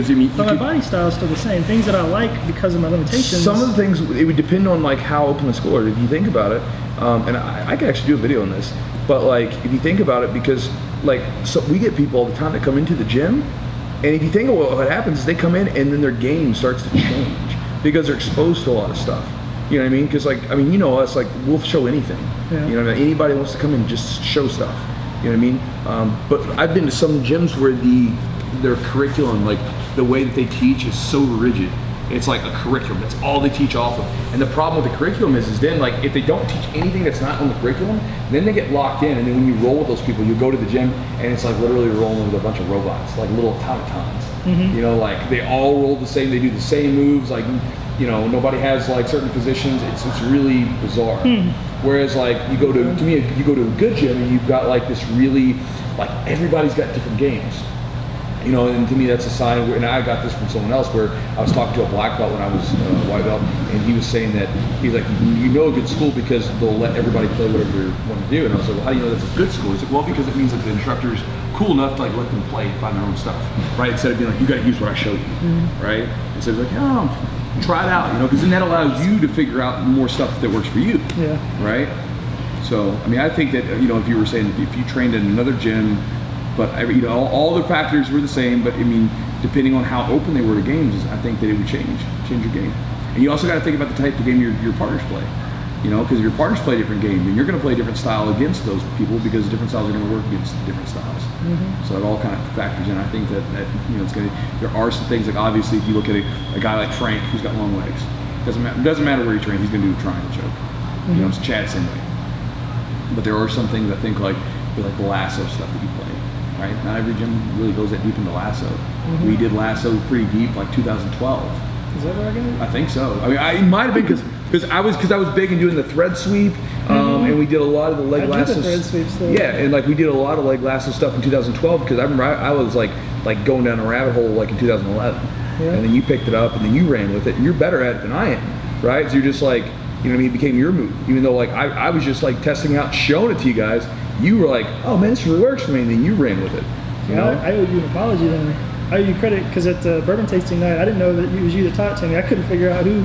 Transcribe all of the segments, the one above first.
because I mean, but my body style is still the same. Things that I like because of my limitations. Some of the things, it would depend on like how open the school is. If you think about it, and I could actually do a video on this, but like if you think about it, because like so we get people all the time that come into the gym, and if you think of what happens is they come in and then their game starts to change because they're exposed to a lot of stuff. You know what I mean? Because like, I mean, you know us, like we'll show anything. Yeah. You know what I mean? Anybody wants to come in and just show stuff. You know what I mean? But I've been to some gyms where their curriculum, like the way that they teach is so rigid. It's like a curriculum, that's all they teach off of. And the problem with the curriculum is then like if they don't teach anything that's not on the curriculum, then they get locked in, and then when you roll with those people, you go to the gym and it's like literally rolling with a bunch of robots, like little automatons. You know, like they all roll the same, they do the same moves, like, you know, nobody has like certain positions. It's really bizarre. Whereas like you go to me, you go to a good gym and you've got like this really, like everybody's got different games. You know, and to me that's a sign where, and I got this from someone else where I was talking to a black belt when I was a white belt, and he was saying that he's like, you know, a good school because they'll let everybody play whatever they want to do. And I was like, well, how do you know that's a good school? He's like, well, because it means that the instructor's cool enough to like let them play and find their own stuff, right? Instead of being like, you got to use what I showed you, right? Instead of like, oh, try it out, you know, because then that allows you to figure out more stuff that works for you, right? So, I mean, I think that, you know, if you were saying if you trained in another gym, but you know, all the factors were the same, but I mean, depending on how open they were to games, I think that it would change your game. And you also got to think about the type of game your partners play. You know, because if your partners play a different game, then you're going to play a different style against those people because different styles are going to work against different styles. So it all kind of factors in. I think that you know, it's going to. There are some things like obviously if you look at a guy like Frank who's got long legs, doesn't matter where he trains, he's going to do a triangle choke. You know, it's Chad same way. But there are some things I think like the lasso stuff that you play. Right? Not every gym really goes that deep into lasso. We did lasso pretty deep, like 2012. Is that where I got it? I think so. I mean, it might have been because I was big in doing the thread sweep, and we did a lot of the leg lasso. Thread sweeps though. Yeah, and like we did a lot of like lasso stuff in 2012 because I remember I was like going down a rabbit hole like in 2011, and then you picked it up and then you ran with it, and you're better at it than I am, right? So you're just like, you know what I mean? It became your move, even though like I was just like testing out, showing it to you guys. You were like, oh man, this really works for me, and then you ran with it. You know? I owe you an apology then. I owe you credit because at the bourbon tasting night, I didn't know that it was you that taught it to me. I couldn't figure out who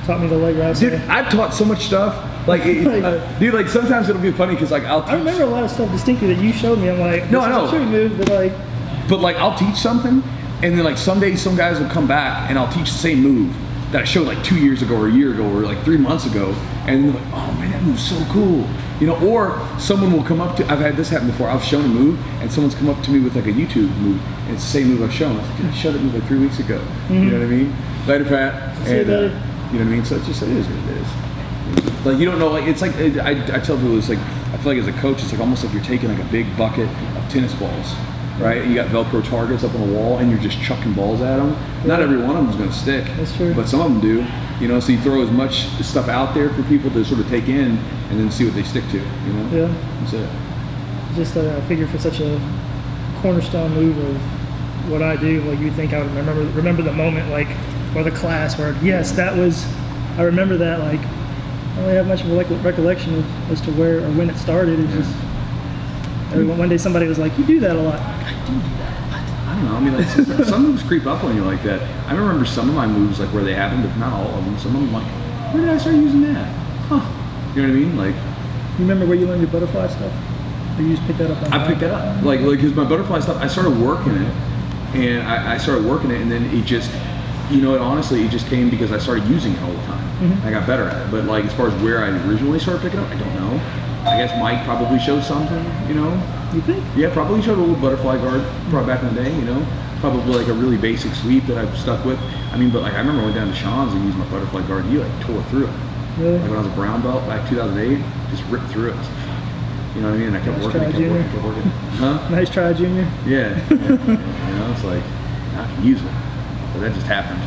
taught me the leg lasso. Dude, I've taught so much stuff. Like, dude, like sometimes it'll be funny because like I remember a lot of stuff distinctly that you showed me. I'm like, no, I know. This is a Chewy move, but like I'll teach something, and then like some days some guys will come back and I'll teach the same move that I showed like 2 years ago or a year ago or like 3 months ago, and they're like, oh man, that move's so cool. You know, or someone will come up to, I've had this happen before, I've shown a move and someone's come up to me with like a YouTube move and it's the same move I've shown. I was like, dude, I showed that move like 3 weeks ago. You know what I mean? Later, Pat. And, you know what I mean? So it's just, it is what it is. Like, you don't know, like, it's like, I tell people, it's like, I feel like as a coach, it's like almost like you're taking like a big bucket of tennis balls, right? And you got Velcro targets up on the wall and you're just chucking balls at them. Not every one of them is going to stick. That's true. But some of them do. You know, so you throw as much stuff out there for people to sort of take in and then see what they stick to, you know? Yeah. That's it. Just I figure for such a cornerstone move of what I do, like you think I would remember the moment, like, or the class where, yes, that was, I remember that, like, I don't really have much of a recollection of as to where or when it started. It's just, one day somebody was like, you do that a lot. I'm like, I do that a lot. I don't know, I mean, like, some moves creep up on you like that. I remember some of my moves, like, where they happened, but not all of them. Some of them, like, where did I start using that? Huh. You know what I mean? Like, you remember where you learned your butterfly stuff? Or you just picked that up? I picked that up. Like, because my butterfly stuff, I started working it, and I started working it, and then it just, you know, honestly, it just came because I started using it all the time. I got better at it. But, like, as far as where I originally started picking up, I don't know. I guess Mike probably showed something, you know? You think? Yeah, probably showed a little butterfly guard, probably back in the day, you know? Probably like a really basic sweep that I've stuck with. I mean, but like I remember I went down to Sean's and used my butterfly guard, and he like tore through it. Really? Like when I was a brown belt back 2008, just ripped through it. You know what I mean? And I kept working, kept working. Huh? Nice try, Junior. Yeah. You know, it's like, I can use it. But that just happened.